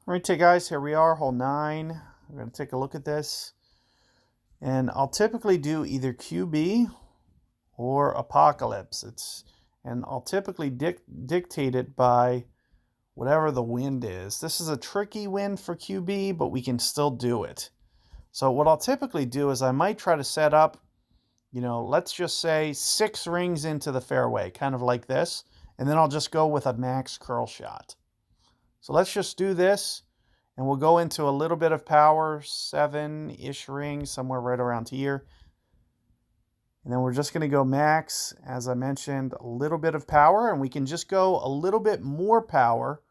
All right, guys, here we are, hole 9. We're going to take a look at this. And I'll typically do either QB or Apocalypse. And I'll typically dictate it by whatever the wind is. This is a tricky wind for QB, but we can still do it. So what I'll typically do is I might try to set up, let's just say 6 rings into the fairway, kind of like this. And then I'll just go with a max curl shot. So let's just do this. And we'll go into a little bit of power, 7-ish rings, somewhere right around here. And then we're just going to go max, as I mentioned, a little bit of power. And we can just go a little bit more power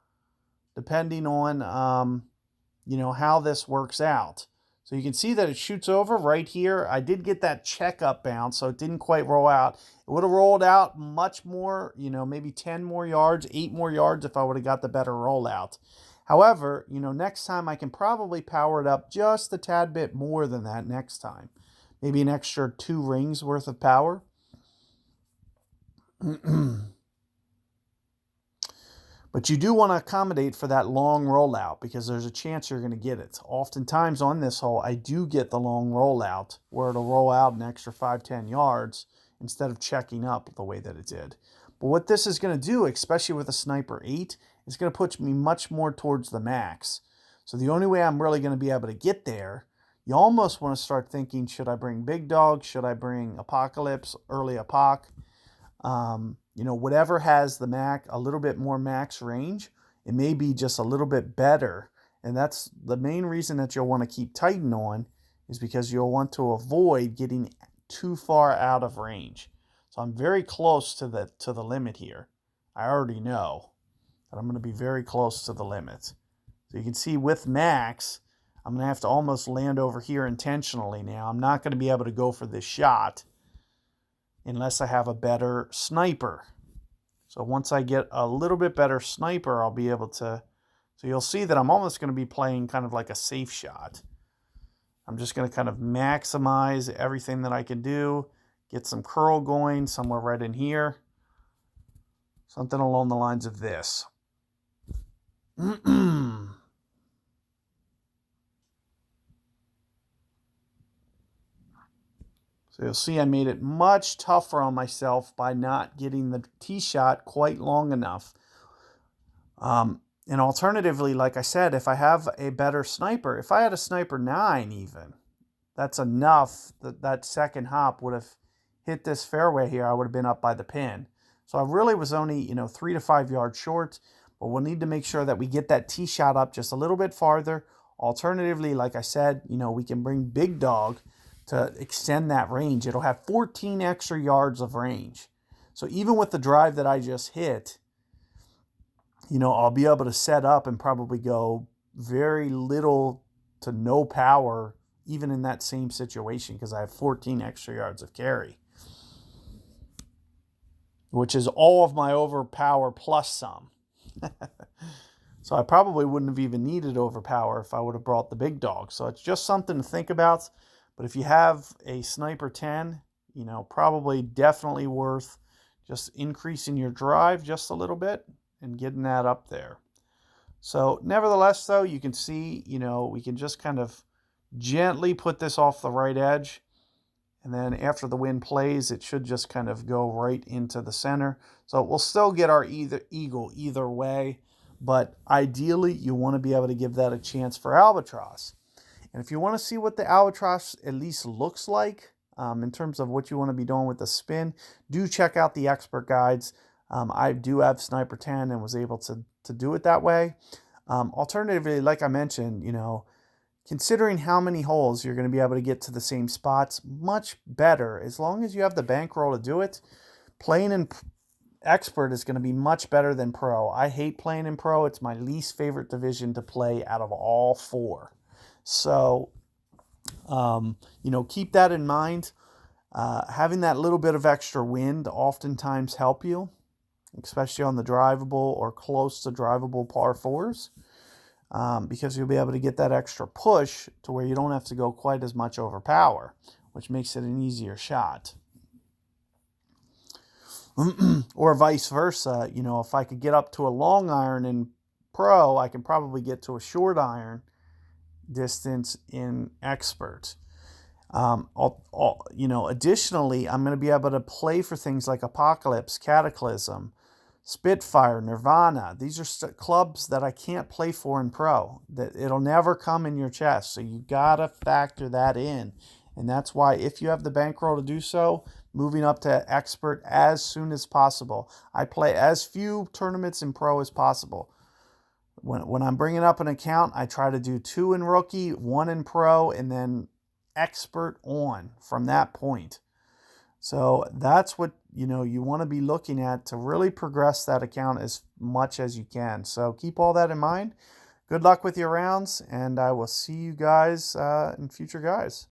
depending on, how this works out. So you can see that it shoots over right here. I did get that check-up bounce, so it didn't quite roll out. It would have rolled out much more, maybe 10 more yards, 8 more yards if I would have got the better rollout. However, next time I can probably power it up just a tad bit more than that next time. Maybe an extra 2 rings worth of power. But you do want to accommodate for that long rollout because there's a chance you're going to get it. Oftentimes on this hole, I do get the long rollout where it'll roll out an extra 5-10 yards instead of checking up the way that it did. But what this is going to do, especially with a Sniper 8, is going to push me much more towards the max. So the only way I'm really going to be able to get there, you almost want to start thinking, should I bring Big Dog? Should I bring Apocalypse, early Apoc? Whatever has the a little bit more max range, it may be just a little bit better. And that's the main reason that you'll want to keep Titan on, is because you'll want to avoid getting too far out of range. So I'm very close to the limit here. I already know that I'm going to be very close to the limit. So you can see with max, I'm going to have to almost land over here intentionally now. I'm not going to be able to go for this shot unless I have a better sniper. So once I get a little bit better sniper, I'll be able to... So you'll see that I'm almost going to be playing kind of like a safe shot. I'm just going to kind of maximize everything that I can do. Get some curl going somewhere right in here. Something along the lines of this. So you'll see I made it much tougher on myself by not getting the tee shot quite long enough. And alternatively, like I said, if I have a better sniper, if I had a Sniper 9 even, that's enough that second hop would have hit this fairway here. I would have been up by the pin. So I really was only, 3 to 5 yards short, but we'll need to make sure that we get that tee shot up just a little bit farther. Alternatively, like I said, we can bring Big Dog to extend that range. It'll have 14 extra yards of range. So even with the drive that I just hit, I'll be able to set up and probably go very little to no power even in that same situation because I have 14 extra yards of carry, which is all of my overpower plus some. So I probably wouldn't have even needed overpower if I would have brought the Big Dog. So it's just something to think about. But if you have a Sniper 10, probably definitely worth just increasing your drive just a little bit and getting that up there. So nevertheless, though, you can see, we can just kind of gently put this off the right edge. And then after the wind plays, it should just kind of go right into the center. So we'll still get our eagle either way. But ideally, you want to be able to give that a chance for Albatross. And if you want to see what the Albatross at least looks like in terms of what you want to be doing with the spin, do check out the expert guides. I do have Sniper 10 and was able to do it that way. Alternatively, like I mentioned, considering how many holes you're going to be able to get to the same spots, much better. As long as you have the bankroll to do it, playing in expert is going to be much better than pro. I hate playing in pro. It's my least favorite division to play out of all 4. So, keep that in mind. Having that little bit of extra wind oftentimes help you, especially on the drivable or close to drivable par 4s, because you'll be able to get that extra push to where you don't have to go quite as much over power, which makes it an easier shot. Or vice versa, if I could get up to a long iron and pro, I can probably get to a short iron distance in expert. Additionally, I'm going to be able to play for things like Apocalypse, Cataclysm, Spitfire, Nirvana. These are clubs that I can't play for in pro. That it'll never come in your chest. So you gotta factor that in. And that's why if you have the bankroll to do so, moving up to expert as soon as possible. I play as few tournaments in pro as possible. When I'm bringing up an account, I try to do 2 in rookie, 1 in pro, and then expert on from that point. So that's what you want to be looking at to really progress that account as much as you can. So keep all that in mind. Good luck with your rounds, and I will see you guys in future guys.